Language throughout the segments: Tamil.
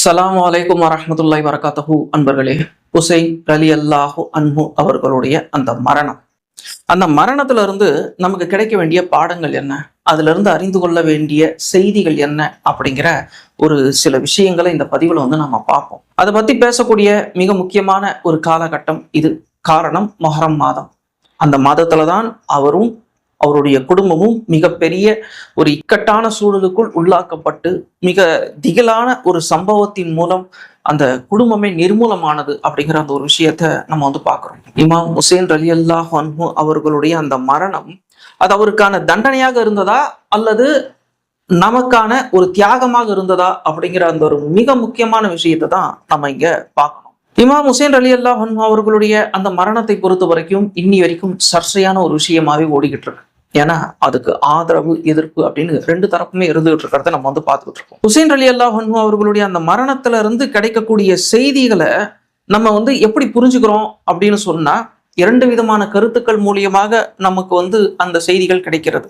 அஸ்ஸலாமு அலைக்கும் வரஹ்மத்துல்லாஹி வரகாத்துஹு. அன்பர்களே, ஹுசைன் ரலியல்லாஹு அன்ஹு அவர்களுடைய அந்த மரணத்துல இருந்து நமக்கு கிடைக்க வேண்டிய பாடங்கள் என்ன, அதுல இருந்து அறிந்து கொள்ள வேண்டிய செய்திகள் என்ன அப்படிங்கிற ஒரு சில விஷயங்களை இந்த பதிவுல நம்ம பார்ப்போம். அதை பத்தி பேசக்கூடிய மிக முக்கியமான ஒரு காலகட்டம் இது. காரணம், மொஹரம் மாதம். அந்த மாதத்துலதான் அவரும் அவருடைய குடும்பமும் மிகப்பெரிய ஒரு இக்கட்டான சூழலுக்குள் உள்ளாக்கப்பட்டு மிக திகிலான ஒரு சம்பவத்தின் மூலம் அந்த குடும்பமே நிர்மூலமானது அப்படிங்கிற அந்த ஒரு விஷயத்த நம்ம பார்க்கிறோம். இமாம் ஹுசைன் ரலியல்லாஹு அன்ஹு அவர்களுடைய அந்த மரணம் அது அவருக்கான தண்டனையாக இருந்ததா அல்லது நமக்கான ஒரு தியாகமாக இருந்ததா அப்படிங்கிற அந்த ஒரு மிக முக்கியமான விஷயத்தை தான் நம்ம இங்க பார்க்கணும். இமாம் ஹுசைன் ரலியல்லாஹு அன்ஹு அவர்களுடைய அந்த மரணத்தை பொறுத்த வரைக்கும் இன்னி வரைக்கும் சர்ச்சையான ஒரு விஷயமாவே ஓடிக்கிட்டு இருக்கு. ஏன்னா அதுக்கு ஆதரவு, எதிர்ப்பு அப்படின்னு ரெண்டு தரப்புமே இருந்துகிட்டு இருக்கிறத நம்ம பார்த்துக்கிட்டு இருக்கோம். ஹுசைன் ரலியல்லாஹு அன்ஹு அவர்களுடைய அந்த மரணத்துல இருந்து கிடைக்கக்கூடிய செய்திகளை நம்ம எப்படி புரிஞ்சுக்கிறோம் அப்படின்னு சொன்னா, இரண்டு விதமான கருத்துக்கள் மூலியமாக நமக்கு அந்த செய்திகள் கிடைக்கிறது.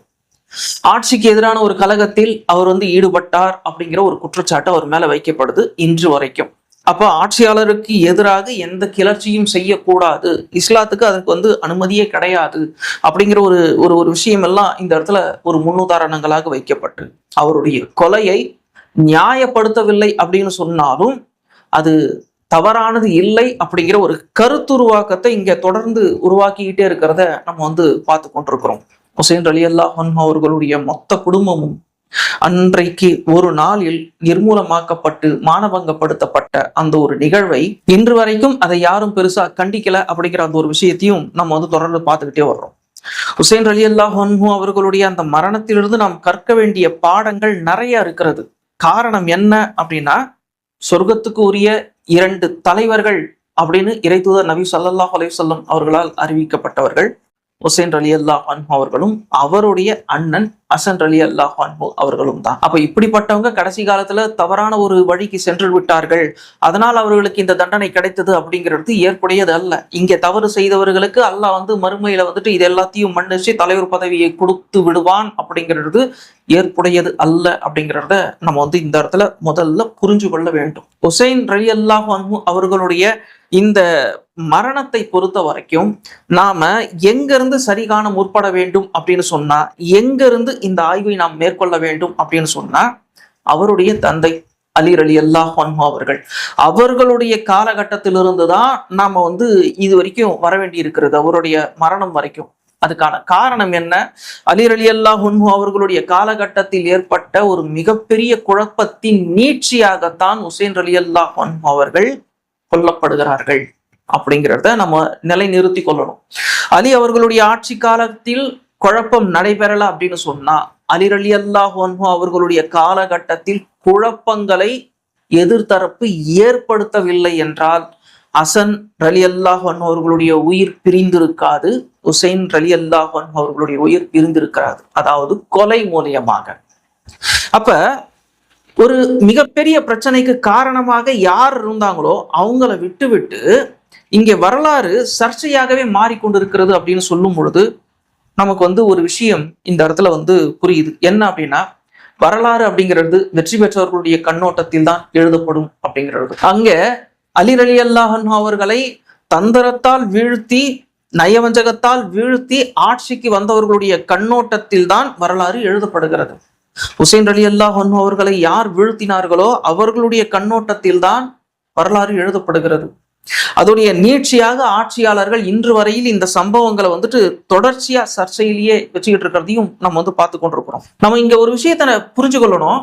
ஆட்சிக்கு எதிரான ஒரு கலகத்தில் அவர் ஈடுபட்டார் அப்படிங்கிற ஒரு குற்றச்சாட்டு அவர் மேல வைக்கப்படுது இன்று வரைக்கும். அப்ப ஆட்சியாளருக்கு எதிராக எந்த கிளர்ச்சியும் செய்யக்கூடாது, இஸ்லாத்துக்கு அதுக்கு அனுமதியே கிடையாது அப்படிங்கிற ஒரு ஒரு ஒரு விஷயம் எல்லாம் இந்த இடத்துல ஒரு முன்னுதாரணங்களாக வைக்கப்பட்டு அவருடைய கொலையை நியாயப்படுத்தவில்லை அப்படின்னு சொன்னாலும் அது தவறானது இல்லை அப்படிங்கிற ஒரு கருத்துருவாக்கத்தை இங்க தொடர்ந்து உருவாக்கிக்கிட்டே இருக்கிறத நம்ம பார்த்து கொண்டிருக்கிறோம். ஹுசைன் ரலியல்லாஹு அன்ஹு அவர்களுடைய மொத்த குடும்பமும் அன்றைக்கு ஒரு நாளில் நிர்மூலமாக்கப்பட்டு மானபங்கப்படுத்தப்பட்ட அந்த ஒரு நிகழ்வை இன்று வரைக்கும் அதை யாரும் பெருசா கண்டிக்கல அப்படிங்கிற அந்த ஒரு விஷயத்தையும் நம்ம தொடர்ந்து பார்த்துக்கிட்டே வர்றோம். ஹுசைன் ரலியல்லாஹு அன்ஹு அவர்களுடைய அந்த மரணத்திலிருந்து நாம் கற்க வேண்டிய பாடங்கள் நிறைய இருக்கிறது. காரணம் என்ன அப்படின்னா, சொர்க்கத்துக்கு உரிய இரண்டு தலைவர்கள் அப்படின்னு இறைத்தூதர் நபி ஸல்லல்லாஹு அலைஹி வஸல்லம் அவர்களால் அறிவிக்கப்பட்டவர்கள் ஹுசைன் ரலியல்லாஹு அன்ஹு அவர்களும் அவருடைய அண்ணன் ஹசன் ரலியல்லாஹு அன்ஹு அவர்களும் தான். அப்ப இப்படிப்பட்டவங்க கடைசி காலத்துல தவறான ஒரு வழிக்கு சென்று விட்டார்கள், அதனால் அவர்களுக்கு இந்த தண்டனை கிடைத்தது அப்படிங்கிறது ஏற்புடையது அல்ல. இங்க தவறு செய்தவர்களுக்கு அல்லாஹ் மறுமையில இது எல்லாத்தையும் மன்னிச்சு தலைவர் பதவியை கொடுத்து விடுவான் அப்படிங்கிறது ஏற்புடையது அல்ல அப்படிங்கிறத நம்ம இந்த இடத்துல முதல்ல புரிஞ்சு கொள்ள வேண்டும். ஹுசைன் ரலியல்லாஹு அன்ஹு அவர்களுடைய இந்த மரணத்தை பொறுத்த வரைக்கும் நாம எங்கிருந்து சரி காண முற்பட வேண்டும் அப்படின்னு சொன்னா, எங்கிருந்து இந்த ஆய்வை நாம் மேற்கொள்ள வேண்டும் அப்படின்னு சொன்னா, அவருடைய தந்தை அலி ரலியல்லாஹு அன்ஹு அவர்களுடைய காலகட்டத்திலிருந்து தான் நாம இது வரைக்கும் வர வேண்டி இருக்கிறது, அவருடைய மரணம் வரைக்கும். அதுக்கான காரணம் என்ன? அலி ரலியல்லாஹு அன்ஹு அவர்களுடைய காலகட்டத்தில் ஏற்பட்ட ஒரு மிகப்பெரிய குழப்பத்தின் நீட்சியாகத்தான் ஹுசைன் ரலியல்லாஹு அன்ஹு அவர்கள் கொல்லப்படுகிறார்கள் அப்படிங்கிறத நம்ம நிலைநிறுத்தி கொள்ளணும். அலி அவர்களுடைய ஆட்சி காலத்தில் குழப்பம் நடைபெறல அப்படின்னு சொன்னா, அலி ரலியல்லாஹு அன்ஹு அவர்களுடைய காலகட்டத்தில் குழப்பங்களை எதிர்த்தரப்பு ஏற்படுத்தவில்லை என்றால் ஹசன் ரலியல்லாஹு அன்ஹு அவர்களுடைய உயிர் பிரிந்திருக்காது, ஹுசைன் ரலியல்லாஹு அன்ஹு அவர்களுடைய உயிர் பிரிந்திருக்கிறாது, அதாவது கொலை மூலியமாக. அப்ப ஒரு மிகப்பெரிய பிரச்சனைக்கு காரணமாக யார் இருந்தாங்களோ அவங்கள விட்டு இங்கே வரலாறு சர்ச்சையாகவே மாறிக்கொண்டிருக்கிறது அப்படின்னு சொல்லும் பொழுது நமக்கு ஒரு விஷயம் இந்த இடத்துல புரியுது. என்ன அப்படின்னா, வரலாறு அப்படிங்கிறது வெற்றி பெற்றவர்களுடைய கண்ணோட்டத்தில் தான் எழுதப்படும் அப்படிங்கிறது. அங்க அலி ரலியல்லாஹு அன்ஹு அவர்களை தந்திரத்தால் வீழ்த்தி, நயவஞ்சகத்தால் வீழ்த்தி ஆட்சிக்கு வந்தவர்களுடைய கண்ணோட்டத்தில் தான் வரலாறு எழுதப்படுகிறது. ஹுசைன் ரலியல்லாஹு அன்ஹு அவர்களை யார் வீழ்த்தினார்களோ அவர்களுடைய கண்ணோட்டத்தில் தான் வரலாறு எழுதப்படுகிறது. அதோடைய நீட்சியாக ஆட்சியாளர்கள் இன்று வரையில் இந்த சம்பவங்களை தொடர்ச்சியா சர்ச்சையிலேயே வச்சுக்கிட்டு இருக்கிறதையும் நம்ம பார்த்து கொண்டிருக்கிறோம். நம்ம இங்க ஒரு விஷயத்த புரிஞ்சு கொள்ளணும்.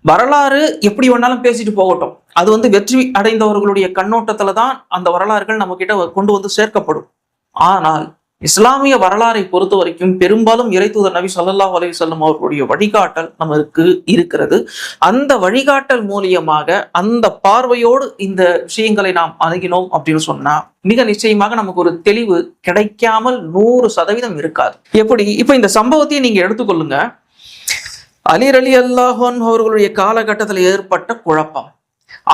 வரலாறு எப்படி வேணாலும் பேசிட்டு போகட்டும், அது வெற்றி அடைந்தவர்களுடைய கண்ணோட்டத்துல தான் அந்த வரலாறுகள் நம்ம கிட்ட கொண்டு சேர்க்கப்படும். ஆனால் இஸ்லாமிய வரலாறை பொறுத்த வரைக்கும் பெரும்பாலும் இறைத்தூதர் நபி ஸல்லல்லாஹு அலைஹி வஸல்லம் அவர்களுடைய வழிகாட்டல் நமக்கு இருக்கிறது. அந்த வழிகாட்டல் மூலியமாக அந்த பார்வையோடு இந்த விஷயங்களை நாம் அணுகினோம் அப்படின்னு சொன்னா மிக நிச்சயமாக நமக்கு ஒரு தெளிவு கிடைக்காமல் 100% இருக்காது. எப்படி? இப்ப இந்த சம்பவத்தை நீங்க எடுத்துக்கொள்ளுங்க. அலி ரலியல்லாஹு அன்ஹு அவர்களுடைய காலகட்டத்தில் ஏற்பட்ட குழப்பம்,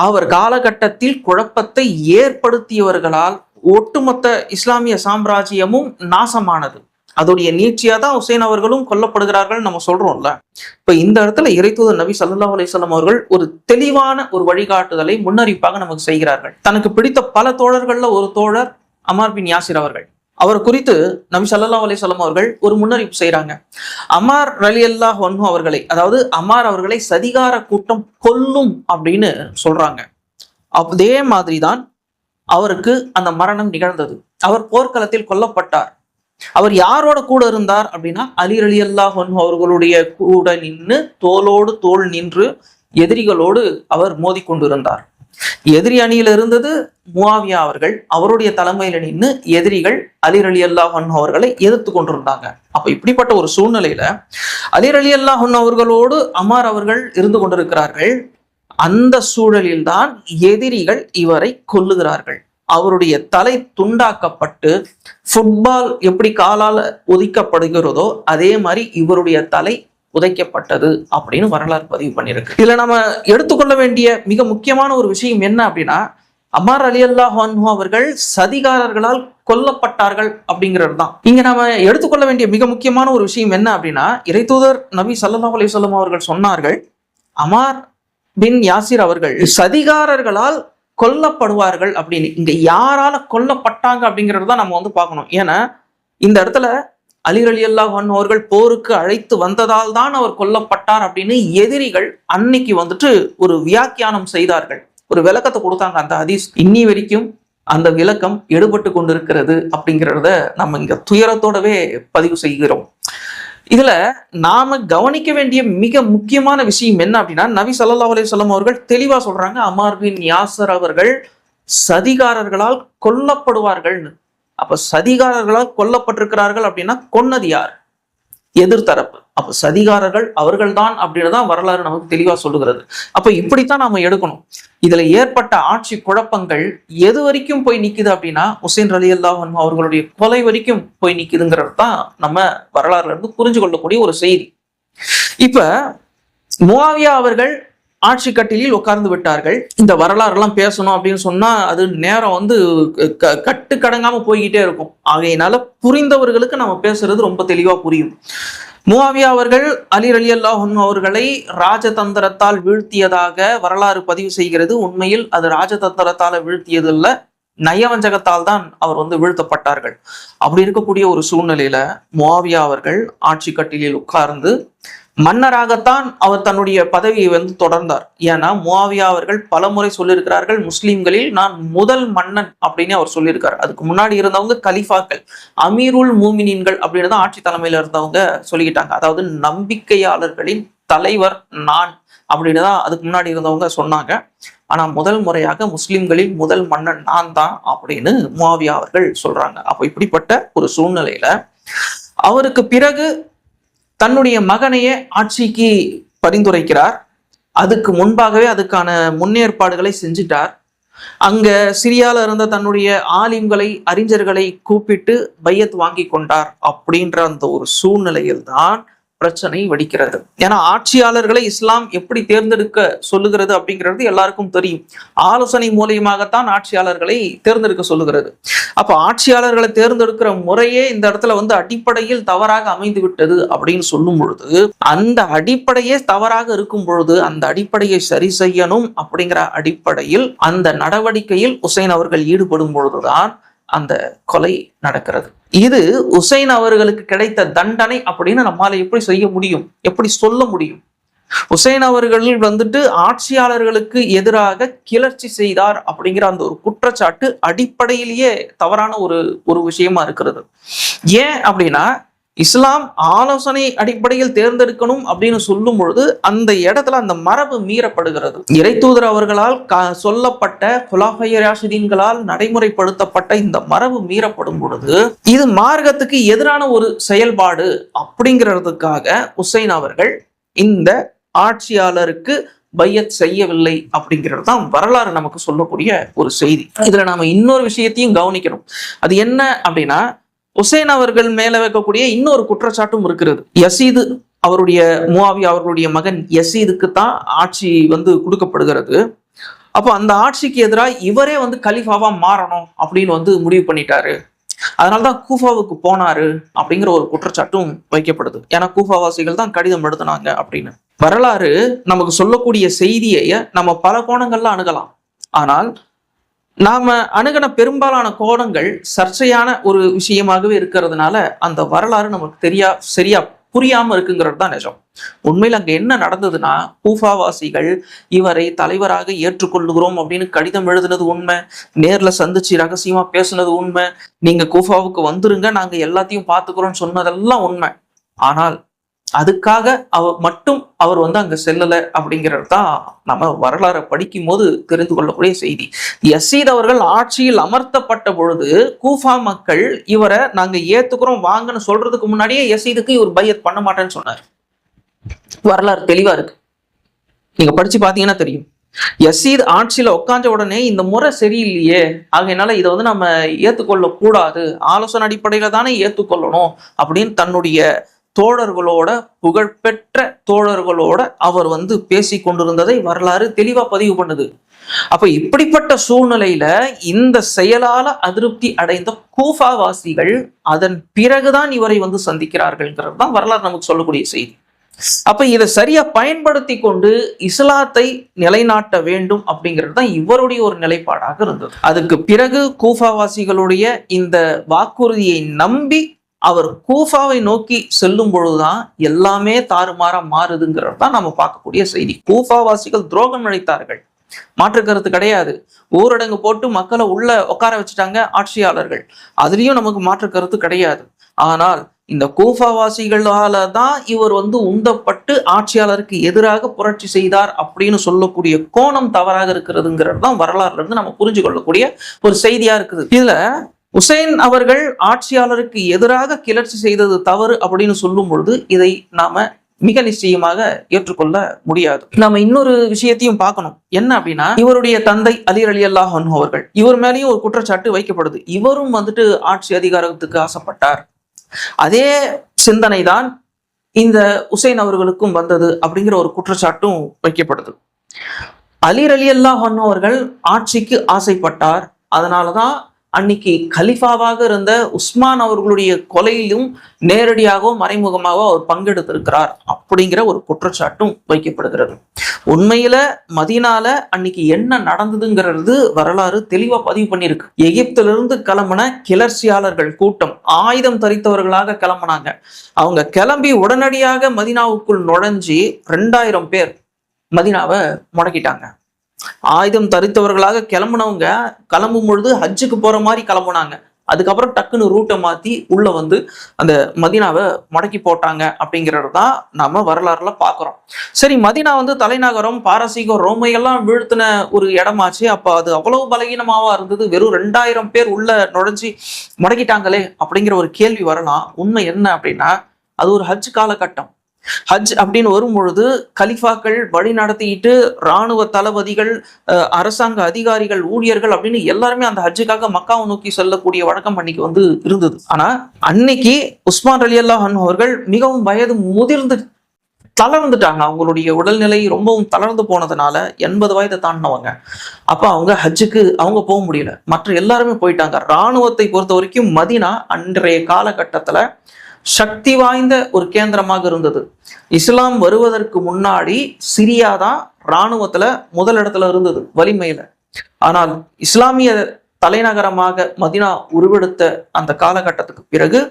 அவர் காலகட்டத்தில் குழப்பத்தை ஏற்படுத்தியவர்களால் ஒட்டுமொத்த இஸ்லாமிய சாம்ராஜ்யமும் நாசமானது. அதோடைய நீட்சியா தான் ஹுசைன் அவர்களும் கொல்லப்படுகிறார்கள் நம்ம சொல்றோம்ல. இப்ப இந்த இடத்துல இறைத்தூதர் நபி ஸல்லல்லாஹு அலைஹி வஸல்லம் அவர்கள் ஒரு தெளிவான ஒரு வழிகாட்டுதலை முன்னறிவிப்பாக நமக்கு செய்கிறார்கள். தனக்கு பிடித்த பல தோழர்கள்ல ஒரு தோழர் அம்மார் பின் யாசிர் அவர்கள். அவர் குறித்து நபி ஸல்லல்லாஹு அலைஹி வஸல்லம் அவர்கள் ஒரு முன்னறிவிப்பு செய்யறாங்க. அம்மார் ரலியல்லாஹு அன்ஹு அவர்களை, அதாவது அம்மார் அவர்களை சதிகார கூட்டம் கொல்லும் அப்படின்னு சொல்றாங்க. அதே மாதிரிதான் அவருக்கு அந்த மரணம் நிகழ்ந்தது. அவர் போர்க்களத்தில் கொல்லப்பட்டார். அவர் யாரோட கூட இருந்தார் அப்படின்னா அலி ரலியல்லாஹு அன்ஹு அவர்களுடைய கூட நின்று, தோளோடு தோள் நின்று எதிரிகளோடு அவர் மோதி கொண்டிருந்தார். எதிரி அணியில இருந்தது முஆவியா அவர்கள். அவருடைய தலைமையில நின்று எதிரிகள் அலி ரலியல்லாஹு அன்ஹு அவர்களை எதிர்த்து கொண்டிருந்தாங்க. அப்ப இப்படிப்பட்ட ஒரு சூழ்நிலையில அலி ரலியல்லாஹு அன்ஹு அவர்களோடு அம்மார் அவர்கள் இருந்து கொண்டிருக்கிறார்கள். அந்த சூழலில் தான் எதிரிகள் இவரை கொல்லுகிறார்கள். அவருடைய தலை துண்டாக்கப்பட்டு, ஃபுட்பால் எப்படி காலால் உதைக்கப்படுகிறதோ அதே மாதிரி இவருடைய தலை உதைக்கப்பட்டது அப்படின்னு வரலாறு பதிவு பண்ணியிருக்கு. இதுல நம்ம எடுத்துக்கொள்ள வேண்டிய மிக முக்கியமான ஒரு விஷயம் என்ன அப்படின்னா, அம்மார் ரலியல்லாஹு அன்ஹு அவர்கள் சதிகாரர்களால் கொல்லப்பட்டார்கள் அப்படிங்கிறது தான். இங்க நாம எடுத்துக்கொள்ள வேண்டிய மிக முக்கியமான ஒரு விஷயம் என்ன அப்படின்னா, இறைத்தூதர் நபி ஸல்லல்லாஹு அலைஹி வஸல்லம் அவர்கள் சொன்னார்கள், அம்மார் பின் யாசிர் அவர்கள் சதிகாரர்களால் கொல்லப்படுவார்கள் அப்படின்னு. இங்க யாரால கொல்லப்பட்டாங்க அப்படிங்கிறது தான் நம்ம பார்க்கணும். ஏன்னா இந்த இடத்துல அலி ரலியல்லாஹு அன்ஹு அவர்கள் போருக்கு அழைத்து வந்ததால் தான் அவர் கொல்லப்பட்டார் அப்படின்னு எதிரிகள் அன்னைக்கு ஒரு வியாக்கியானம் செய்தார்கள், ஒரு விளக்கத்தை கொடுத்தாங்க. அந்த ஹதீஸ் இன்னி வரைக்கும் அந்த விளக்கம் எடுபட்டு கொண்டிருக்கிறது அப்படிங்கிறத நம்ம இங்க துயரத்தோடவே பதிவு செய்கிறோம். இதுல நாம கவனிக்க வேண்டிய மிக முக்கியமான விஷயம் என்ன அப்படின்னா, நபி ஸல்லல்லாஹு அலைஹி வஸல்லம் அவர்கள் தெளிவா சொல்றாங்க, அம்மார் பின் யாசர் அவர்கள் சதிகாரர்களால் கொல்லப்படுவார்கள்னு. அப்ப சதிகாரர்களால் கொல்லப்பட்டிருக்கிறார்கள் அப்படின்னா கொன்னது யார்? எதிர்த்தரப்பு. அப்ப சதிகாரர்கள் அவர்கள் தான் அப்படின்னு தான் வரலாறு நமக்கு தெளிவா சொல்லுகிறது. அப்ப இப்படித்தான் நாம எடுக்கணும். இதுல ஏற்பட்ட ஆட்சி குழப்பங்கள் எது வரைக்கும் போய் நிக்குது அப்படின்னா, ஹுசைன் ரலியல்லாஹு அன்ஹு அவர்களுடைய கொலை வரைக்கும் போய் நிக்குதுங்கிறது தான் நம்ம வரலாறுல இருந்து புரிஞ்சு கொள்ளக்கூடிய ஒரு செய்தி. இப்ப முஆவியா அவர்கள் ஆட்சி கட்டிலில் உட்கார்ந்து விட்டார்கள். இந்த வரலாறு எல்லாம் பேசணும் அப்படின்னு சொன்னா அது நேரம் கட்டுக்கடங்காம போய்கிட்டே இருக்கும். ஆகையினால புரிந்தவர்களுக்கு நம்ம பேசுறது ரொம்ப தெளிவா புரியும். முஆவியா அவர்கள் அலி ரலியல்லாஹு அன்ஹு அவர்களை ராஜதந்திரத்தால் வீழ்த்தியதாக வரலாறு பதிவு செய்கிறது. உண்மையில் அது ராஜதந்திரத்தால வீழ்த்தியது இல்ல, நயவஞ்சகத்தால் தான் அவர் வீழ்த்தப்பட்டார்கள். அப்படி இருக்கக்கூடிய ஒரு சூழ்நிலையில முஆவியா அவர்கள் ஆட்சி கட்டிலில் உட்கார்ந்து மன்னராகத்தான் அவர் தன்னுடைய பதவியை தொடர்ந்தார். ஏன்னா முஆவியா அவர்கள் பலமுறை சொல்லியிருக்கிறார்கள், முஸ்லிம்களில் நான் முதல் மன்னன் அப்படின்னு அவர் சொல்லியிருக்காரு. அதுக்கு முன்னாடி இருந்தவங்க கலிஃபாக்கள், அமீருல் மூமினீன்கள் அப்படின்னு தான் ஆட்சி தலைமையில இருந்தவங்க சொல்லிக்கிட்டாங்க. அதாவது நம்பிக்கையாளர்களின் தலைவர் நான் அப்படின்னு தான் அதுக்கு முன்னாடி இருந்தவங்க சொன்னாங்க. ஆனா முதல் முறையாக முஸ்லிம்களில் முதல் மன்னன் நான் தான் அப்படின்னு முஆவியா அவர்கள் சொல்றாங்க. அப்ப இப்படிப்பட்ட ஒரு சூழ்நிலையில அவருக்கு பிறகு தன்னுடைய மகனையே ஆட்சிக்கு பரிந்துரைக்கிறார். அதுக்கு முன்பாகவே அதுக்கான முன்னேற்பாடுகளை செஞ்சிட்டார். அங்க சிரியால இருந்த தன்னுடைய ஆலிம்களை, அறிஞர்களை கூப்பிட்டு பையத் வாங்கி கொண்டார். அப்படின்ற அந்த ஒரு சூழ்நிலையில் தான் பிரச்சனை வெடிக்கிறது. ஏன்னா ஆட்சியாளர்களை இஸ்லாம் எப்படி தேர்ந்தெடுக்க சொல்லுகிறது அப்படிங்கிறது எல்லாருக்கும் தெரியும். ஆலோசனை மூலியமாகத்தான் ஆட்சியாளர்களை தேர்ந்தெடுக்க சொல்லுகிறது. அப்ப ஆட்சியாளர்களை தேர்ந்தெடுக்கிற முறையே இந்த இடத்துல அடிப்படையில் தவறாக அமைந்து விட்டது அப்படின்னு சொல்லும் பொழுது, அந்த அடிப்படையே தவறாக இருக்கும் பொழுது அந்த அடிப்படையை சரி செய்யணும் அப்படிங்கிற அடிப்படையில் அந்த நடவடிக்கையில் ஹுசைன் அவர்கள் ஈடுபடும் பொழுதுதான் அந்த கொலை நடக்கிறது. இது ஹுசைன் அவர்களுக்கு கிடைத்த தண்டனை அப்படின்னு நம்மால எப்படி செய்ய முடியும், எப்படி சொல்ல முடியும்? ஹுசைன் அவர்கள் ஆட்சியாளர்களுக்கு எதிராக கிளர்ச்சி செய்தார் அப்படிங்கிற அந்த ஒரு குற்றச்சாட்டு அடிப்படையிலேயே தவறான ஒரு விஷயமா இருக்கிறது. ஏன் அப்படின்னா, இஸ்லாம் ஆலோசனை அடிப்படையில் தேர்ந்தெடுக்கணும் அப்படின்னு சொல்லும் பொழுது அந்த இடத்துல அந்த மரபு மீறப்படுகிறது. இறைத்தூதர் அவர்களால் சொல்லப்பட்ட குலாஃபை ராஷிதீன்களால் நடைமுறைப்படுத்தப்பட்ட இந்த மரபு மீறப்படும் பொழுது இது மார்க்கத்துக்கு எதிரான ஒரு செயல்பாடு அப்படிங்கிறதுக்காக ஹுசைன் அவர்கள் இந்த ஆட்சியாளருக்கு பையத் செய்யவில்லை அப்படிங்கிறது தான் வரலாறு நமக்கு சொல்லக்கூடிய ஒரு செய்தி. இதுல நாம இன்னொரு விஷயத்தையும் கவனிக்கணும். அது என்ன அப்படின்னா, ஹுசைன் அவர்கள் மேல வைக்கக்கூடிய இன்னொரு குற்றச்சாட்டும் இருக்கிறது. யசீது அவருடைய, முஆவியா அவர்களுடைய மகன் யசீதுக்கு தான் ஆட்சி கொடுக்கப்படுகிறது. அப்போ அந்த ஆட்சிக்கு எதிராக இவரே கலிஃபாவா மாறணும் அப்படின்னு முடிவு பண்ணிட்டாரு அதனாலதான் கூஃபாவுக்கு போனாரு அப்படிங்கிற ஒரு குற்றச்சாட்டும் வைக்கப்படுது. ஏன்னா கூஃபாவாசிகள் தான் கடிதம் எழுதுனாங்க அப்படின்னு. வரலாறு நமக்கு சொல்லக்கூடிய செய்தியை நம்ம பல கோணங்கள்ல அணுகலாம். ஆனால் நாம அணுகின பெரும்பாலான கோணங்கள் சர்ச்சையான ஒரு விஷயமாகவே இருக்கிறதுனால அந்த வரலாறு நமக்கு சரியா புரியாம இருக்குங்கிறது தான் நிஜம். உண்மையில் அங்க என்ன நடந்ததுன்னா, கூஃபாவாசிகள் இவரை தலைவராக ஏற்றுக்கொள்ளுகிறோம் அப்படின்னு கடிதம் எழுதுனது உண்மை, நேர்ல சந்திச்சு ரகசியமா பேசுனது உண்மை, நீங்க கூஃபாவுக்கு வந்துருங்க நாங்க எல்லாத்தையும் பார்த்துக்கிறோம்னு சொன்னதெல்லாம் உண்மை. ஆனால் அதுக்காக அவர் அங்க செல்லல அப்படிங்கிறது தான் நம்ம வரலாறை படிக்கும் போது தெரிந்து கொள்ளக்கூடிய செய்தி. யசீத் அவர்கள் ஆட்சியில் அமர்த்தப்பட்ட பொழுது கூஃபா மக்கள் இவரை நாங்க ஏத்துக்கிறோம் வாங்கன்னு சொல்றதுக்கு முன்னாடியே யசீதுக்கு இவர் பையத் பண்ண மாட்டேன்னு சொன்னார். வரலாறு தெளிவா இருக்கு, நீங்க படிச்சு பாத்தீங்கன்னா தெரியும். யசீத் ஆட்சியில உட்காந்த உடனே இந்த முறை சரியில்லையே, ஆகையினால இதை நம்ம ஏத்துக்கொள்ள கூடாது, ஆலோசனை அடிப்படையில தானே ஏத்துக்கொள்ளணும் அப்படின்னு தன்னுடைய தோழர்களோட, புகழ்பெற்ற தோழர்களோட அவர் பேசி கொண்டிருந்ததை வரலாறு தெளிவா பதிவு பண்ணுது. அப்ப இப்படிப்பட்ட சூழ்நிலையில இந்த செயலால அதிருப்தி அடைந்த கூஃபாவாசிகள் அதன் பிறகுதான் இவரை சந்திக்கிறார்கள்ங்கிறது தான் வரலாறு நமக்கு சொல்லக்கூடிய செய்தி. அப்ப இதை சரியா பயன்படுத்தி கொண்டு இஸ்லாத்தை நிலைநாட்ட வேண்டும் அப்படிங்கிறது தான் இவருடைய ஒரு நிலைப்பாடாக இருந்தது. அதுக்கு பிறகு கூஃபாவாசிகளுடைய இந்த வாக்குறுதியை நம்பி அவர் கூஃபாவை நோக்கி செல்லும் பொழுதுதான் எல்லாமே தாறுமாறா மாறுதுங்கிறது தான் நம்ம பார்க்கக்கூடிய செய்தி. கூஃபாவாசிகள் துரோகம் இழைத்தார்கள், மாற்று கருத்து கிடையாது. ஊரடங்கு போட்டு மக்களை உள்ள உட்கார வச்சுட்டாங்க ஆட்சியாளர்கள், அதுலயும் நமக்கு மாற்று கருத்து கிடையாது. ஆனால் இந்த கூஃபாவாசிகளால தான் இவர் உந்தப்பட்டு ஆட்சியாளருக்கு எதிராக புரட்சி செய்தார் அப்படின்னு சொல்லக்கூடிய கோணம் தவறாக இருக்கிறதுங்கிறது தான் வரலாறுல இருந்து நம்ம புரிஞ்சு கொள்ளக்கூடிய ஒரு செய்தியா இருக்குது. இதுல உசைன் அவர்கள் ஆட்சியாளருக்கு எதிராக கிளர்ச்சி செய்தது தவறு அப்படின்னு சொல்லும் பொழுது இதை நாம மிக நிச்சயமாக ஏற்றுக்கொள்ள முடியாது. நம்ம இன்னொரு விஷயத்தையும் பார்க்கணும். என்ன அப்படின்னா, இவருடைய தந்தை அலி ரலியல்லாஹு அன்ஹு அவர்கள், இவர் மேலேயும் ஒரு குற்றச்சாட்டு வைக்கப்படுது. இவரும் ஆட்சி அதிகாரத்துக்கு ஆசைப்பட்டார். அதே சிந்தனை தான் இந்த உசைன் அவர்களுக்கும் வந்தது அப்படிங்கிற ஒரு குற்றச்சாட்டும் வைக்கப்படுது. அலி ரலியல்லாஹு அன்ஹு அவர்கள் ஆட்சிக்கு ஆசைப்பட்டார், அதனாலதான் அன்னைக்கு கலிஃபாவாக இருந்த உஸ்மான் அவர்களுடைய கொலையிலும் நேரடியாகவோ மறைமுகமாகவோ அவர் பங்கெடுத்திருக்கிறார் அப்படிங்கிற ஒரு குற்றச்சாட்டும் வைக்கப்படுகிறது. உண்மையில மதீனால அன்னைக்கு என்ன நடந்ததுங்கிறது வரலாறு தெளிவா பதிவு பண்ணியிருக்கு. எகிப்திலிருந்து கிளம்பின கிளர்ச்சியாளர்கள் கூட்டம் ஆயுதம் தரித்தவர்களாக கிளம்பினாங்க. அவங்க கிளம்பி உடனடியாக மதீனாவுக்குள் நுழைஞ்சி 2000 பேர் மதீனாவை முடக்கிட்டாங்க. ஆயுதம் தரித்தவர்களாக கிளம்புனவங்க கிளம்பும் பொழுது ஹஜ்ஜுக்கு போற மாதிரி கிளம்புனாங்க. அதுக்கப்புறம் டக்குன்னு ரூட்டை மாத்தி உள்ள அந்த மதீனாவை முடக்கி போட்டாங்க அப்படிங்கிறது தான் நம்ம வரலாறுல பாக்குறோம். சரி, மதீனா தலைநகரம், பாரசீகம், ரோமையெல்லாம் வீழ்த்தின ஒரு இடமாச்சு. அப்ப அது அவ்வளவு பலகீனமாவா இருந்தது? வெறும் 2000 பேர் உள்ள நுழைஞ்சி முடக்கிட்டாங்களே அப்படிங்கிற ஒரு கேள்வி வரலாம். உண்மை என்ன அப்படின்னா, அது ஒரு ஹஜ் காலகட்டம். ஹஜ் அப்படின்னு வரும் பொழுது கலிஃபாக்கள் வழி நடத்திட்டு இராணுவ தளபதிகள், அரசாங்க அதிகாரிகள், ஊழியர்கள் அப்படின்னு எல்லாருமே அந்த ஹஜ்ஜுக்காக மக்காவை நோக்கி செல்லக்கூடிய வழக்கம் அன்னைக்கு இருந்தது. ஆனா அன்னைக்கு உஸ்மான் ரலியல்லாஹு அன்ஹு அவர்கள் மிகவும் வயது முதிர்ந்து தளர்ந்துட்டாங்க. அவங்களுடைய உடல்நிலை ரொம்பவும் தளர்ந்து போனதுனால 80 வயதை தாண்டினவங்க. அப்ப அவங்க ஹஜ்ஜுக்கு போக முடியல, மற்ற எல்லாருமே போயிட்டாங்க. இராணுவத்தை பொறுத்த வரைக்கும் மதீனா அன்றைய காலகட்டத்துல சக்தி வாய்ந்த ஒரு கேந்திரமாக இருந்தது. இஸ்லாம் வருவதற்கு முன்னாடி சிரியா தான் இராணுவத்துல முதலிடத்துல இருந்தது வலிமையில. ஆனால் இஸ்லாமிய தலைநகரமாக மதீனா உருவெடுத்த அந்த காலகட்டத்துக்கு பிறகு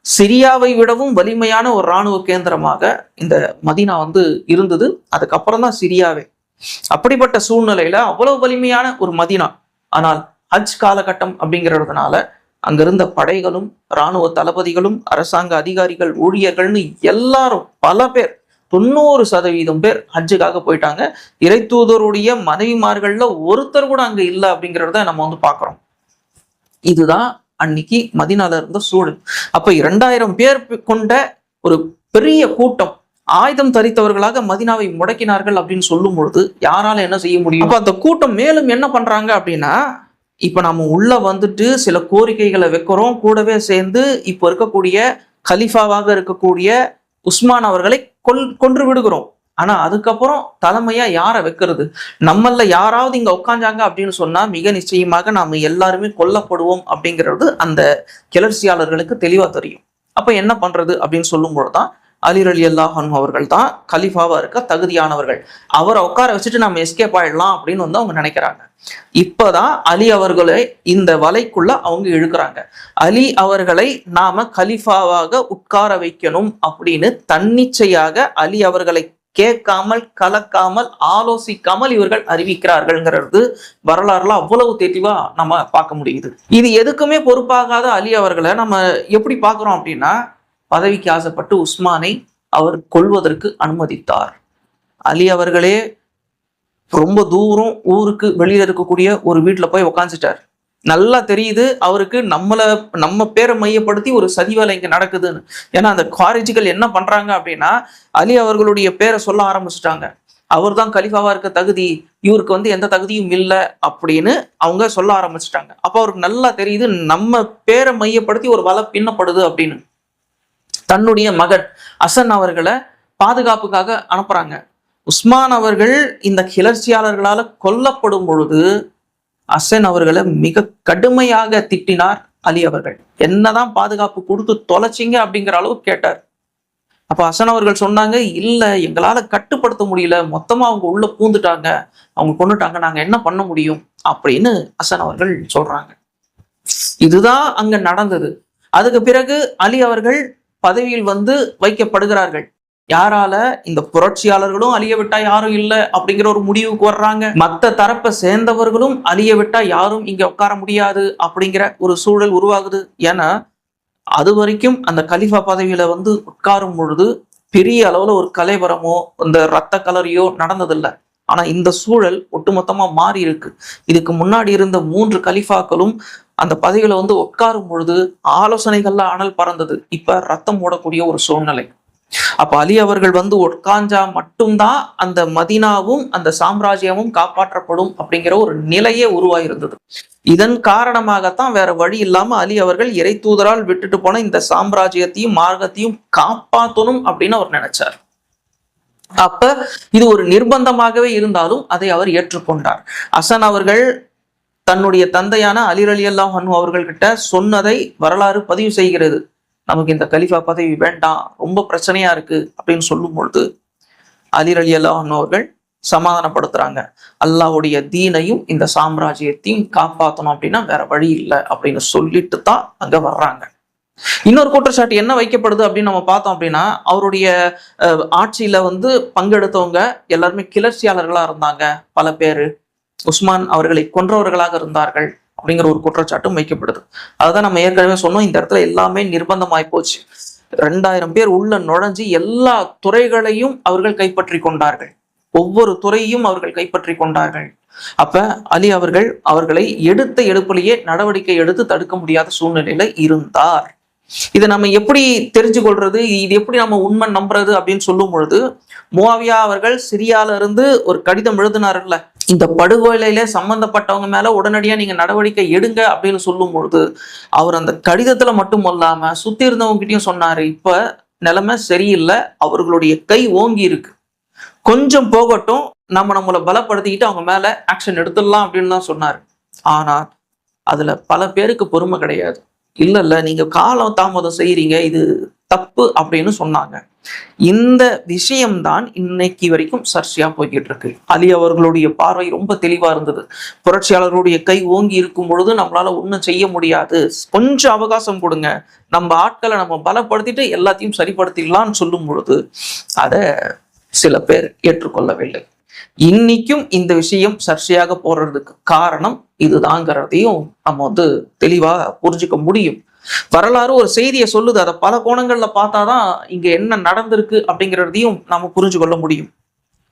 சிரியாவை விடவும் வலிமையான ஒரு இராணுவ கேந்திரமாக இந்த மதீனா இருந்தது. அதுக்கப்புறம் தான் சிரியாவே. அப்படிப்பட்ட சூழ்நிலையில அவ்வளவு வலிமையான ஒரு மதீனா, ஆனால் ஹஜ் காலகட்டம் அப்படிங்கிறதுனால அங்கிருந்த படைகளும் இராணுவ தளபதிகளும் அரசாங்க அதிகாரிகள், ஊழியர்கள்னு எல்லாரும் பல பேர் 90% பேர் ஹஜ்ஜுக்காக போயிட்டாங்க. இறை தூதருடைய மனைவிமார்கள்ல ஒருத்தர் கூட அங்க இல்லை அப்படிங்கிறத நம்ம பாக்குறோம். இதுதான் அன்னைக்கு மதீனால இருந்த சூழல். அப்ப 2000 பேர் கொண்ட ஒரு பெரிய கூட்டம் ஆயுதம் தரித்தவர்களாக மதீனாவை முடக்கினார்கள் அப்படின்னு சொல்லும் பொழுது யாரால என்ன செய்ய முடியும்? அப்ப அந்த கூட்டம் மேலும் என்ன பண்றாங்க அப்படின்னா, இப்ப நம்ம உள்ள சில கோரிக்கைகளை வைக்கிறோம், கூடவே சேர்ந்து இப்ப இருக்கக்கூடிய கலிஃபாவாக இருக்கக்கூடிய உஸ்மான் அவர்களை கொன்று விடுகிறோம். ஆனா அதுக்கப்புறம் தலைமையா யாரை வைக்கிறது, நம்மள யாராவது இங்க உட்காந்தாங்க அப்படின்னு சொன்னா மிக நிச்சயமாக நாம எல்லாருமே கொல்லப்படுவோம் அப்படிங்கிறது அந்த கிளர்ச்சியாளர்களுக்கு தெளிவா தெரியும். அப்ப என்ன பண்றது அப்படின்னு சொல்லும் பொழுதுதான் அலி ரலியல்லாஹு அன்ஹு அவர்கள் தான் கலிஃபாவா இருக்க தகுதியானவர்கள், அவரை உட்கார வச்சுட்டு நம்ம எஸ்கேப் ஆயிடலாம் அப்படின்னு வந்து அவங்க நினைக்கிறாங்க. இப்பதான் அலி அவர்களை இந்த வலைக்குள்ள அவங்க இழுக்கிறாங்க. அலி அவர்களை நாம கலிஃபாவாக உட்கார வைக்கணும் அப்படின்னு தன்னிச்சையாக அலி அவர்களை கேட்காமல் கலக்காமல் ஆலோசிக்காமல் இவர்கள் அறிவிக்கிறார்கள்ங்கிறது வரலாறுல அவ்வளவு தெளிவா நம்ம பார்க்க முடியுது. இது எதுக்குமே பொறுப்பாகாத அலி அவர்களை நம்ம எப்படி பார்க்கிறோம் அப்படின்னா, பதவிக்கு ஆசைப்பட்டு உஸ்மானை அவர் கொல்வதற்கு அனுமதித்தார். அலி அவர்களே ரொம்ப தூரம் ஊருக்கு வெளியில இருக்கக்கூடிய ஒரு வீட்டுல போய் உக்காந்துட்டார். நல்லா தெரியுது அவருக்கு நம்ம பேரை மையப்படுத்தி ஒரு சதி வேலை இங்க நடக்குதுன்னு. ஏன்னா அந்த காரிஜிகள் என்ன பண்றாங்க அப்படின்னா, அலி அவர்களுடைய பேரை சொல்ல ஆரம்பிச்சுட்டாங்க. அவர் தான் கலிஃபாவா இருக்க தகுதி, இவருக்கு வந்து எந்த தகுதியும் இல்லை அப்படின்னு அவங்க சொல்ல ஆரம்பிச்சுட்டாங்க. அப்ப அவருக்கு நல்லா தெரியுது நம்ம பேரை மையப்படுத்தி ஒரு வலை பின்னப்படுது அப்படின்னு. தன்னுடைய மகன் ஹசன் அவர்களை பாதுகாப்புக்காக அனுப்புறாங்க. உஸ்மான் அவர்கள் இந்த கிளர்ச்சியாளர்களால கொல்லப்படும் பொழுது ஹசன் அவர்களை மிக கடுமையாக திட்டினார் அலி அவர்கள். என்னதான் பாதுகாப்பு கொடுத்து தொலைச்சிங்க அப்படிங்கிற அளவுக்கு கேட்டார். அப்ப ஹசன் அவர்கள் சொன்னாங்க, இல்ல எங்களால கட்டுப்படுத்த முடியல, மொத்தமா அவங்க உள்ள பூந்துட்டாங்க, அவங்க கொண்டுட்டாங்க, நாங்க என்ன பண்ண முடியும் அப்படின்னு ஹசன் அவர்கள் சொல்றாங்க. இதுதான் அங்க நடந்தது. அதுக்கு பிறகு அலி அவர்கள் பதவியில் வந்து வைக்கப்படுகிறார்கள். யாரால? இந்த புரட்சியாளர்களும் அழிய விட்டா யாரும் இல்லை அப்படிங்கிற ஒரு முடிவுக்கு வர்றாங்க. மற்ற தரப்பை சேர்ந்தவர்களும் அழிய விட்டா யாரும் இங்க உட்கார முடியாது அப்படிங்கிற ஒரு சூழல் உருவாகுது. ஏன்னா அது வரைக்கும் அந்த கலிஃபா பதவியில வந்து உட்காரும் பொழுது பெரிய அளவுல ஒரு கலைவரமோ இந்த ரத்த கலரியோ நடந்ததில்லை. ஆனா இந்த சூழல் ஒட்டுமொத்தமா மாறி இருக்கு. இதுக்கு முன்னாடி இருந்த 3 கலிஃபாக்களும் அந்த பதவியில வந்து உட்காரும் பொழுது ஆலோசனைகள்ல அனல் பறந்தது. இப்ப ரத்தம் ஓடக்கூடிய ஒரு சூழ்நிலை. அப்ப அலி அவர்கள் வந்து உட்கார்ந்தா மட்டும்தான் அந்த மதீனாவும் அந்த சாம்ராஜ்யமும் காப்பாற்றப்படும் அப்படிங்கிற ஒரு நிலையே உருவாயிருந்தது. இதன் காரணமாகத்தான் வேற வழி இல்லாம அலி அவர்கள் இறை தூதரால் விட்டுட்டு போன இந்த சாம்ராஜ்யத்தையும் மார்க்கத்தையும் காப்பாற்றணும் அப்படின்னு அவர் நினைச்சார். அப்ப இது ஒரு நிர்பந்தமாகவே இருந்தாலும் அதை அவர் ஏற்றுக்கொண்டார். ஹசன் அவர்கள் தன்னுடைய தந்தையான அலி ரலியல்லாஹு அன்ஹு அவர்கள்கிட்ட சொன்னதை வரலாறு பதிவு செய்கிறது. நமக்கு இந்த கலிஃபா பதவி வேண்டாம், ரொம்ப பிரச்சனையா இருக்கு அப்படின்னு சொல்லும் பொழுது அலி ரலியல்லாஹு அன்ஹு அவர்கள் சமாதானப்படுத்துறாங்க. அல்லாஹ்வுடைய தீனையும் இந்த சாம்ராஜ்யத்தையும் காப்பாற்றணும் அப்படின்னா வேற வழி இல்லை அப்படின்னு சொல்லிட்டு தான் அங்க வர்றாங்க. இன்னொரு குற்றச்சாட்டு என்ன வைக்கப்படுது அப்படின்னு நம்ம பார்த்தோம் அப்படின்னா, அவருடைய ஆட்சியில வந்து பங்கெடுத்தவங்க எல்லாருமே கிளர்ச்சியாளர்களா இருந்தாங்க. பல பேரு உஸ்மான் அவர்களை கொன்றவர்களாக இருந்தார்கள் அப்படிங்கிற ஒரு குற்றச்சாட்டும் வைக்கப்படுது. அதுதான் நம்ம ஏற்கனவே சொன்னோம், இந்த இடத்துல எல்லாமே நிர்பந்தமாய் போச்சு. 2000 பேர் உள்ள நுழைஞ்சு எல்லா துறைகளையும் அவர்கள் கைப்பற்றி கொண்டார்கள். ஒவ்வொரு துறையும் அவர்கள் கைப்பற்றி கொண்டார்கள். அப்ப அலி அவர்கள் அவர்களை எடுத்த எடுப்பிலேயே நடவடிக்கை எடுத்து தடுக்க முடியாத சூழ்நிலையில இருந்தார். இதை நம்ம எப்படி தெரிஞ்சு கொள்றது, இது எப்படி நம்ம உண்மை நம்புறது அப்படின்னு சொல்லும் பொழுது, முஆவியா அவர்கள் சிரியால இருந்து ஒரு கடிதம் எழுதினார்ல, இந்த படுகொலையில சம்பந்தப்பட்டவங்க மேல உடனடியா நீங்க நடவடிக்கை எடுங்க அப்படின்னு சொல்லும் பொழுது, அவர் அந்த கடிதத்துல மட்டும் அல்லாம சுத்தி இருந்தவங்க கிட்டயும் சொன்னாரு, இப்ப நிலைமை சரியில்லை, அவர்களுடைய கை ஓங்கி இருக்கு, கொஞ்சம் போகட்டும், நம்மளை பலப்படுத்திக்கிட்டு அவங்க மேல ஆக்ஷன் எடுத்துடலாம் அப்படின்னு தான் சொன்னாரு. ஆனா அதுல பல பேருக்கு பொறுமை கிடையாது. இல்ல நீங்க காலம் தாமதம் செய்யறீங்க, இது தப்பு அப்படின்னு சொன்னாங்க. இந்த விஷயம்தான் இன்னைக்கு வரைக்கும் சர்ச்சையா போய்கிட்டு இருக்கு. அலி அவர்களுடைய பார்வை ரொம்ப தெளிவா இருந்தது. புரட்சியாளர்களுடைய கை ஓங்கி இருக்கும் பொழுது நம்மளால ஒன்றும் செய்ய முடியாது, கொஞ்சம் அவகாசம் கொடுங்க, நம்ம ஆட்களை நம்ம பலப்படுத்திட்டு எல்லாத்தையும் சரிப்படுத்திடலாம்னு சொல்லும் பொழுது அதை சில பேர் ஏற்றுக்கொள்ளவில்லை. இன்னைக்கும் இந்த விஷயம் சர்ச்சையாக போறதுக்கு காரணம் இதுதாங்கிறதையும் நம்ம வந்து தெளிவா புரிஞ்சுக்க முடியும். வரலாறு ஒரு செய்தியை சொல்லுது, அதை பல கோணங்கள்ல பார்த்தாதான் இங்க என்ன நடந்திருக்கு அப்படிங்கிறதையும் நாம புரிஞ்சு கொள்ள முடியும்.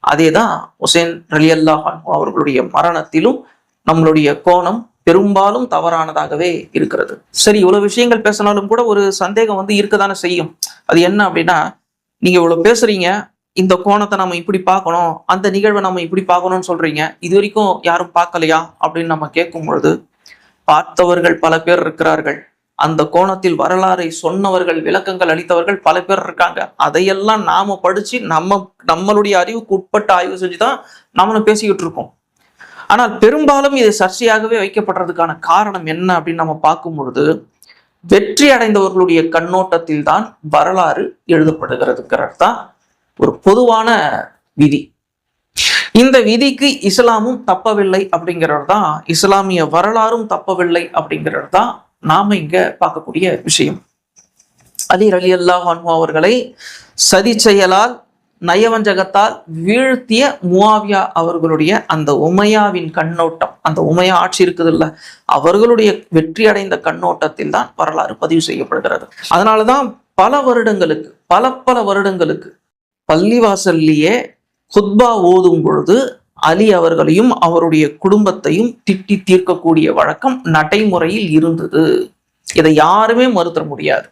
அதேதான் ஹுசைன் ரலியல்லாஹு அன்ஹு அவர்களுடைய மரணத்திலும் நம்மளுடைய கோணம் பெரும்பாலும் தவறானதாகவே இருக்கிறது. சரி, இவ்வளவு விஷயங்கள் பேசினாலும் கூட ஒரு சந்தேகம் வந்து இருக்கதானே செய்யும். அது என்ன அப்படின்னா, நீங்க இவ்வளவு பேசுறீங்க, இந்த கோணத்தை நம்ம இப்படி பார்க்கணும், அந்த நிகழ்வை நம்ம இப்படி பார்க்கணும்னு சொல்றீங்க, இது வரைக்கும் யாரும் பார்க்கலையா அப்படின்னு நம்ம கேட்கும் பொழுது, பார்த்தவர்கள் பல பேர் இருக்கிறார்கள். அந்த கோணத்தில் வரலாறை சொன்னவர்கள், விளக்கங்கள் அளித்தவர்கள் பல பேர் இருக்காங்க. அதையெல்லாம் நாம படிச்சு நம்மளுடைய அறிவுக்கு உட்பட்ட ஆய்வு செஞ்சுதான் நம்மளும் பேசிக்கிட்டு இருக்கோம். ஆனால் பெரும்பாலும் இது சர்ச்சையாகவே வைக்கப்படுறதுக்கான காரணம் என்ன அப்படின்னு நம்ம பார்க்கும் பொழுது, வெற்றி அடைந்தவர்களுடைய கண்ணோட்டத்தில் தான் வரலாறு எழுதப்படுகிறதுங்கிறது தான் ஒரு பொதுவான விதி. இந்த விதிக்கு இஸ்லாமும் தப்பவில்லை அப்படிங்கிறது தான், இஸ்லாமிய வரலாறும் தப்பவில்லை அப்படிங்கிறது தான் நாம இங்க பார்க்கக்கூடிய விஷயம். அலி ரலியல்லாஹு அன்ஹு அவர்களை சதி செயலால், நயவஞ்சகத்தால் வீழ்த்திய முஆவியா அவர்களுடைய அந்த உமையாவின் கண்ணோட்டம், அந்த உமையா ஆட்சி இருக்குது இல்ல, அவர்களுடைய வெற்றி அடைந்த கண்ணோட்டத்தில் தான் வரலாறு பதிவு செய்யப்படுகிறது. அதனாலதான் பல வருடங்களுக்கு பள்ளிவாசல்லையே குத்பா ஓதும் பொழுது அலி அவர்களையும் அவருடைய குடும்பத்தையும் திட்டி தீர்க்கக்கூடிய வழக்கம் நடைமுறையில் இருந்தது. இதை யாருமே மறுத்த முடியாது.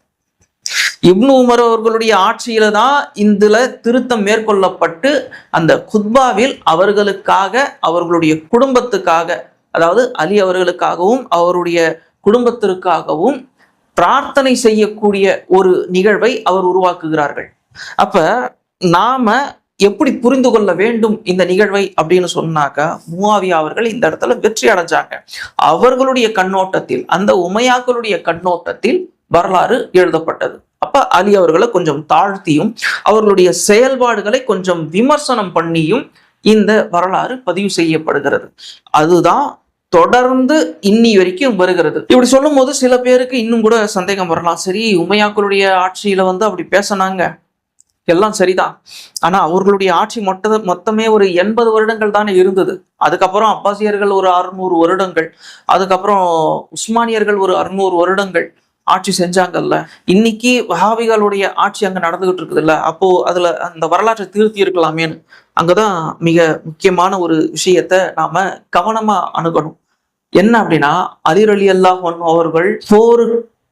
இப்னு உமர் அவர்களுடைய ஆட்சியில தான் இதுல திருத்தம் மேற்கொள்ளப்பட்டு அந்த குத்பாவில் அவர்களுக்காக, அவர்களுடைய குடும்பத்துக்காக, அதாவது அலி அவர்களுக்காகவும் அவருடைய குடும்பத்திற்காகவும் பிரார்த்தனை செய்யக்கூடிய ஒரு நிகழ்வை அவர் உருவாக்குகிறார்கள். அப்ப நாம எப்படி புரிந்து கொள்ள வேண்டும் இந்த நிகழ்வை அப்படின்னு சொன்னாக்கா, முஆவியா அவர்கள் இந்த இடத்துல வெற்றி அடைஞ்சாங்க. அவர்களுடைய கண்ணோட்டத்தில், அந்த உமையாக்களுடைய கண்ணோட்டத்தில் வரலாறு எழுதப்பட்டது. அப்ப அலி அவர்களை கொஞ்சம் தாழ்த்தியும் அவர்களுடைய செயல்பாடுகளை கொஞ்சம் விமர்சனம் பண்ணியும் இந்த வரலாறு பதிவு செய்யப்படுகிறது. அதுதான் தொடர்ந்து இன்னி வரைக்கும் வருகிறது. இப்படி சொல்லும் போது சில பேருக்கு இன்னும் கூட சந்தேகம் வரலாம். சரி, உமையாக்களுடைய ஆட்சியில அப்படி பேசினாங்க, எல்லாம் சரிதான். ஆனா அவர்களுடைய ஆட்சி மொத்தமே ஒரு 80 வருடங்கள் தானே இருந்தது. அதுக்கப்புறம் அப்பாசியர்கள் ஒரு 600 வருடங்கள், அதுக்கப்புறம் உஸ்மானியர்கள் ஒரு 600 வருடங்கள் ஆட்சி செஞ்சாங்கல்ல. இன்னைக்கு வஹாபிகளுடைய ஆட்சி அங்க நடந்துகிட்டு இருக்குது இல்ல, அப்போ அதுல அந்த வரலாற்றை திருத்தி இருக்கலாமேன்னு அங்கதான் மிக முக்கியமான ஒரு விஷயத்த நாம கவனமா அணுகணும். என்ன அப்படின்னா, அலி ரலியல்லாஹு அன்ஹு அவர்கள் போரு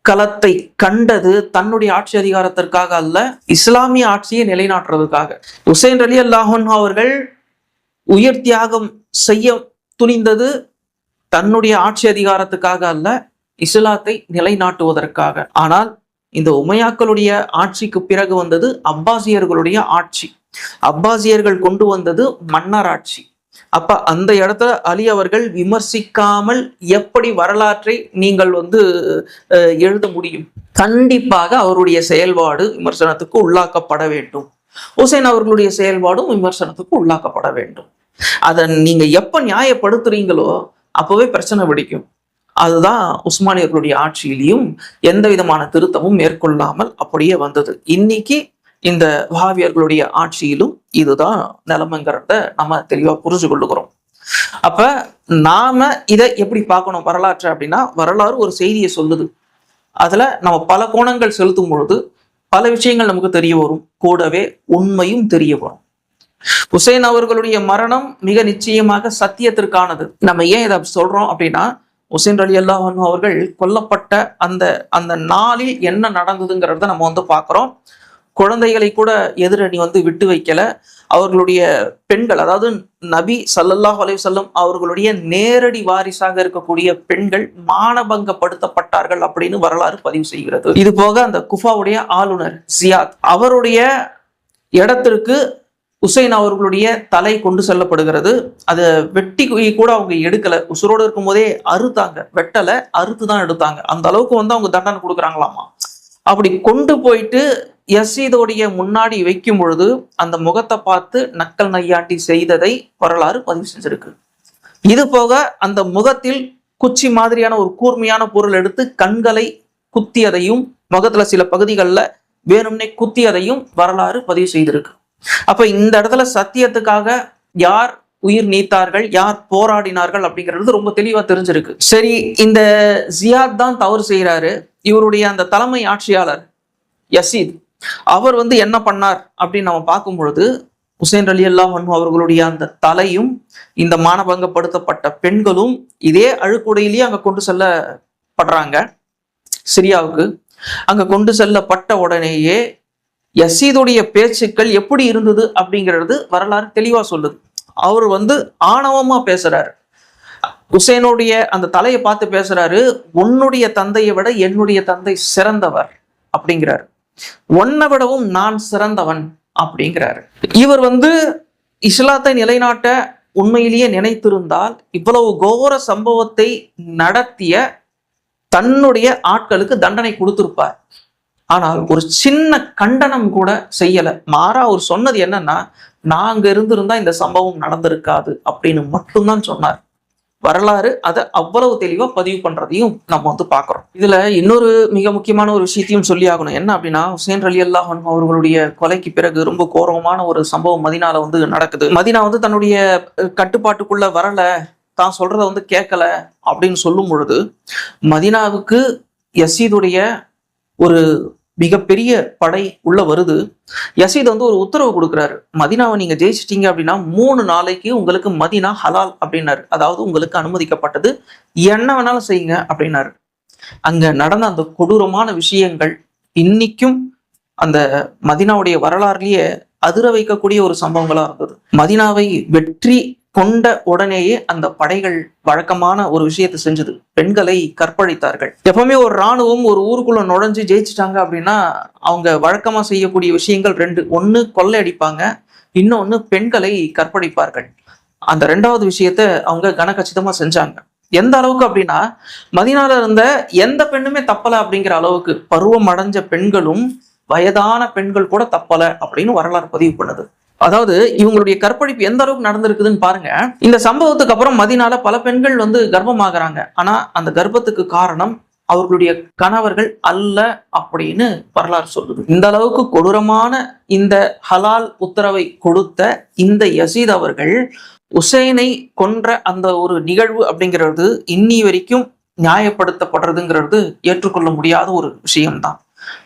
களத்தை கண்டது தன்னுடைய ஆட்சி அதிகாரத்திற்காக அல்ல, இஸ்லாமிய ஆட்சியை நிலைநாட்டுறதுக்காக. ஹுசைன் ரலியல்லாஹு அன்ஹு அவர்கள் உயிர் தியாகம் செய்ய துணிந்தது தன்னுடைய ஆட்சி அதிகாரத்துக்காக அல்ல, இஸ்லாத்தை நிலைநாட்டுவதற்காக. ஆனால் இந்த உமையாக்களுடைய ஆட்சிக்கு பிறகு வந்தது அப்பாசியர்களுடைய ஆட்சி. அப்பாசியர்கள் கொண்டு வந்தது மன்னர் ஆட்சி. அப்ப அந்த இடத்துல அலி அவர்கள் விமர்சிக்காமல் எப்படி வரலாற்றை நீங்கள் எழுத முடியும்? கண்டிப்பாக அவருடைய செயல்பாடு விமர்சனத்துக்கு உள்ளாக்கப்பட வேண்டும். ஹுசைன் அவர்களுடைய செயல்பாடும் விமர்சனத்துக்கு உள்ளாக்கப்பட வேண்டும். அதை நீங்க எப்ப நியாயப்படுத்துறீங்களோ அப்பவே பிரச்சனை வெடிக்கும். அதுதான் உஸ்மானியர்களுடைய ஆட்சியிலையும் எந்த விதமான திருத்தமும் மேற்கொள்ளாமல் அப்படியே வந்தது. இன்னைக்கு இந்த வஹாபியர்களுடைய ஆட்சியிலும் இதுதான் நிலைமைங்கிறத நம்ம தெளிவா புரிஞ்சு கொள்ளுகிறோம். அப்ப நாம இதை எப்படி பார்க்கணும் வரலாற்று அப்படின்னா, வரலாறு ஒரு செய்தியை சொல்லுது. அதுல நம்ம பல கோணங்கள் செலுத்தும் பொழுது பல விஷயங்கள் நமக்கு தெரிய வரும், கூடவே உண்மையும் தெரிய வரும். ஹுசைன் அவர்களுடைய மரணம் மிக நிச்சயமாக சத்தியத்திற்கானது. நம்ம ஏன் இதை சொல்றோம் அப்படின்னா, ஹுசைன் ரலியல்லாஹு அன்ஹு அவர்கள் கொல்லப்பட்ட அந்த நாளில் என்ன நடந்ததுங்கிறத நம்ம பார்க்குறோம். குழந்தைகளை கூட எதிரணி விட்டு வைக்கல. அவர்களுடைய பெண்கள், அதாவது நபி ஸல்லல்லாஹு அலைஹி வஸல்லம் அவர்களுடைய நேரடி வாரிசாக இருக்கக்கூடிய பெண்கள் மானபங்கப்படுத்தப்பட்டார்கள் அப்படின்னு வரலாறு பதிவு செய்கிறது. இது போக அந்த குஃபாவுடைய ஆளுநர் ஜியாத், அவருடைய இடத்திற்கு ஹுசைன் அவர்களுடைய தலை கொண்டு செல்லப்படுகிறது. அதை வெட்டி கூட அவங்க எடுக்கல, உசுரோடு இருக்கும் போதே அறுத்தாங்க, வெட்டலை, அறுத்து தான் எடுத்தாங்க. அந்த அளவுக்கு அவங்க தண்டனை கொடுக்குறாங்களாமா. அப்படி கொண்டு போயிட்டு யசீதோடைய முன்னாடி வைக்கும் பொழுது அந்த முகத்தை பார்த்து நக்கல் நையாண்டி செய்ததை வரலாறு பதிவு செஞ்சிருக்கு. இது போக அந்த முகத்தில் குச்சி மாதிரியான ஒரு கூர்மையான பொருள் எடுத்து கண்களை குத்தியதையும், முகத்துல சில பகுதிகளில் வேணும்னே குத்தியதையும் வரலாறு பதிவு செய்திருக்கு. அப்ப இந்த இடத்துல சத்தியத்துக்காக யார் உயிர் நீத்தார்கள், யார் போராடினார்கள் அப்படிங்கிறது ரொம்ப தெளிவா தெரிஞ்சிருக்கு. சரி, இந்த ஜியாத் தான் தவறு செய்யறாரு. இவருடைய அந்த தலைமை ஆட்சியாளர் யசீத், அவர் என்ன பண்ணார் அப்படின்னு நம்ம பார்க்கும் பொழுது, ஹுசைன் ரலியல்லாஹு அன்ஹு அவர்களுடைய அந்த தலையும் இந்த மானபங்கப்படுத்தப்பட்ட பெண்களும் இதே அழுக்குடையிலேயே அங்க கொண்டு செல்லப்படுறாங்க சிரியாவுக்கு. அங்க கொண்டு செல்லப்பட்ட உடனேயே யசீதுடைய பேச்சுக்கள் எப்படி இருந்தது அப்படிங்கிறது வரலாறு தெளிவா சொல்லுது. அவர் ஆணவமா பேசுறாரு. உசேனுடைய அந்த தலையை பார்த்து பேசுறாரு, உன்னுடைய தந்தையை விட என்னுடைய தந்தை சிறந்தவர் அப்படிங்கிறாரு. உன்னை விடவும் நான் சிறந்தவன் அப்படிங்கிறாரு. இவர் இஸ்லாத்தை நிலைநாட்ட உண்மையிலேயே நினைத்திருந்தால் இவ்வளவு கோர சம்பவத்தை நடத்திய தன்னுடைய ஆட்களுக்கு தண்டனை கொடுத்திருப்பார். ஆனால் ஒரு சின்ன கண்டனம் கூட செய்யல. மாறா அவர் சொன்னது என்னன்னா, நான் அங்க இருந்திருந்தா இந்த சம்பவம் நடந்திருக்காது அப்படின்னு மட்டும்தான் சொன்னார். வரலாறு அதை அவ்வளவு தெளிவா பதிவு பண்றதையும் நம்ம பார்க்கிறோம். இதுல இன்னொரு மிக முக்கியமான ஒரு விஷயத்தையும் சொல்லி ஆகணும். என்ன அப்படின்னா, ஹுசைன் ரலியல்லாஹு அன்ஹு அவர்களுடைய கொலைக்கு பிறகு ரொம்ப கோரமான ஒரு சம்பவம் மதீனால நடக்குது. மதீனா தன்னுடைய கட்டுப்பாட்டுக்குள்ள வரல, தான் சொல்றத கேட்கல அப்படின்னு சொல்லும் பொழுது, மதீனாவுக்கு யசீதுடைய ஒரு மிகப்பெரிய படை உள்ள வருது. யசீத் ஒரு உத்தரவு கொடுக்குறாரு, மதீனாவை நீங்க ஜெயிச்சிட்டீங்க அப்படின்னா 3 நாளைக்கு உங்களுக்கு மதீனா ஹலால் அப்படின்னாரு. அதாவது உங்களுக்கு அனுமதிக்கப்பட்டது, என்ன வேணாலும் செய்யுங்க அப்படின்னாரு. அங்க நடந்த அந்த கொடூரமான விஷயங்கள் இன்னைக்கும் அந்த மதீனாவுடைய வரலாறுலயே அதிர வைக்கக்கூடிய ஒரு சம்பவங்களா இருந்தது. மதீனாவை வெற்றி கொண்ட உடனேயே அந்த படைகள் வழக்கமான ஒரு விஷயத்தை செஞ்சது, பெண்களை கற்பழித்தார்கள். எப்பவுமே ஒரு இராணுவம் ஒரு ஊருக்குள்ள நுழைஞ்சு ஜெயிச்சிட்டாங்க அப்படின்னா அவங்க வழக்கமா செய்யக்கூடிய விஷயங்கள் 2. ஒண்ணு கொள்ளை அடிப்பாங்க, இன்னொன்னு பெண்களை கற்பழிப்பார்கள். அந்த 2வது விஷயத்த அவங்க கனகச்சிதமா செஞ்சாங்க. எந்த அளவுக்கு அப்படின்னா, மதீனால இருந்த எந்த பெண்ணுமே தப்பல அப்படிங்கிற அளவுக்கு பருவம் அடைஞ்ச பெண்களும் வயதான பெண்கள் கூட தப்பல அப்படின்னு வரலாறு பதிவு பண்ணுது. அதாவது இவங்களுடைய கற்பழிப்பு எந்த அளவுக்கு நடந்திருக்குதுன்னு பாருங்க. இந்த சம்பவத்துக்கு அப்புறம் மதீனால பல பெண்கள் கர்ப்பமாகறாங்க. ஆனா அந்த கர்ப்பத்துக்கு காரணம் அவர்களுடைய கணவர்கள் அல்ல அப்படின்னு வரலாறு சொல்லுது. இந்த அளவுக்கு கொடூரமான இந்த ஹலால் உத்தரவை கொடுத்த இந்த யசீத் அவர்கள் உசைனை கொன்ற அந்த ஒரு நிகழ்வு அப்படிங்கிறது இன்னி வரைக்கும் நியாயப்படுத்தப்படுறதுங்கிறது ஏற்றுக்கொள்ள முடியாத ஒரு விஷயம்தான்.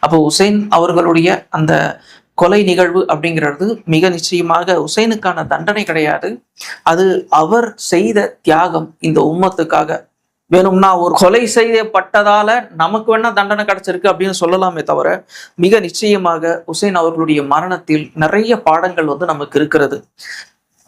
அப்போ உசைன் அவர்களுடைய அந்த கொலை நிகழ்வு அப்படிங்கிறது மிக நிச்சயமாக உசைனுக்கான தண்டனை கிடையாது. அது அவர் செய்த தியாகம் இந்த உம்மத்துக்காக. வேணும்னா ஒரு கொலை செய்யப்பட்டதால நமக்கு வேணா தண்டனை கிடைச்சிருக்கு அப்படின்னு சொல்லலாமே தவிர, மிக நிச்சயமாக உசைன் அவர்களுடைய மரணத்தில் நிறைய பாடங்கள் நமக்கு இருக்கிறது.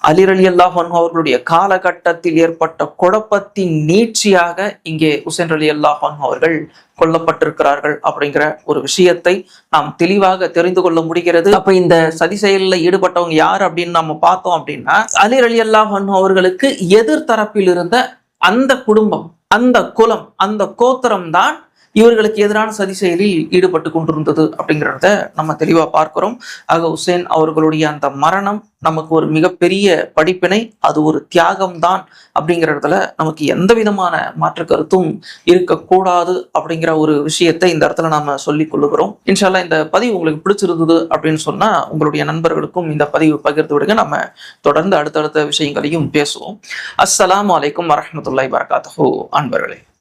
அலி ரலியல்லாஹு அன்ஹு அவர்களுடைய காலகட்டத்தில் ஏற்பட்ட குழப்பத்தின் நீட்சியாக இங்கே ஹுசைன் ரலியல்லாஹு அன்ஹு அவர்கள் கொல்லப்பட்டிருக்கிறார்கள் அப்படிங்கிற ஒரு விஷயத்தை நாம் தெளிவாக தெரிந்து கொள்ள முடிகிறது. அப்ப இந்த சதி செயலில் ஈடுபட்டவங்க யார் அப்படின்னு நம்ம பார்த்தோம் அப்படின்னா, அலி ரலியல்லாஹு அன்ஹு அவர்களுக்கு எதிர்த்தரப்பில் இருந்த அந்த குடும்பம், அந்த குலம், அந்த கோத்திரம் தான் இவர்களுக்கு எதிரான சதி செயலில் ஈடுபட்டு கொண்டிருந்தது அப்படிங்கிறத நம்ம தெளிவா பார்க்கிறோம். ஆக ஹுசைன் அவர்களுடைய அந்த மரணம் நமக்கு ஒரு மிகப்பெரிய படிப்பினை, அது ஒரு தியாகம் தான் அப்படிங்கிறதுல நமக்கு எந்த விதமான மாற்று கருத்தும் இருக்கக்கூடாது அப்படிங்கிற ஒரு விஷயத்தை இந்த இடத்துல நாம சொல்லிக் கொள்ளுகிறோம். இன்ஷா அல்லாஹ் இந்த பதிவு உங்களுக்கு பிடிச்சிருந்தது அப்படின்னு சொன்னா உங்களுடைய நண்பர்களுக்கும் இந்த பதிவு பகிர்ந்து விடுங்க. நம்ம தொடர்ந்து அடுத்தடுத்த விஷயங்களையும் பேசுவோம். அஸ்ஸலாமு அலைக்கும் வரஹ்மத்துல்லாஹி வபரகாத்துஹு. அன்பர்களே.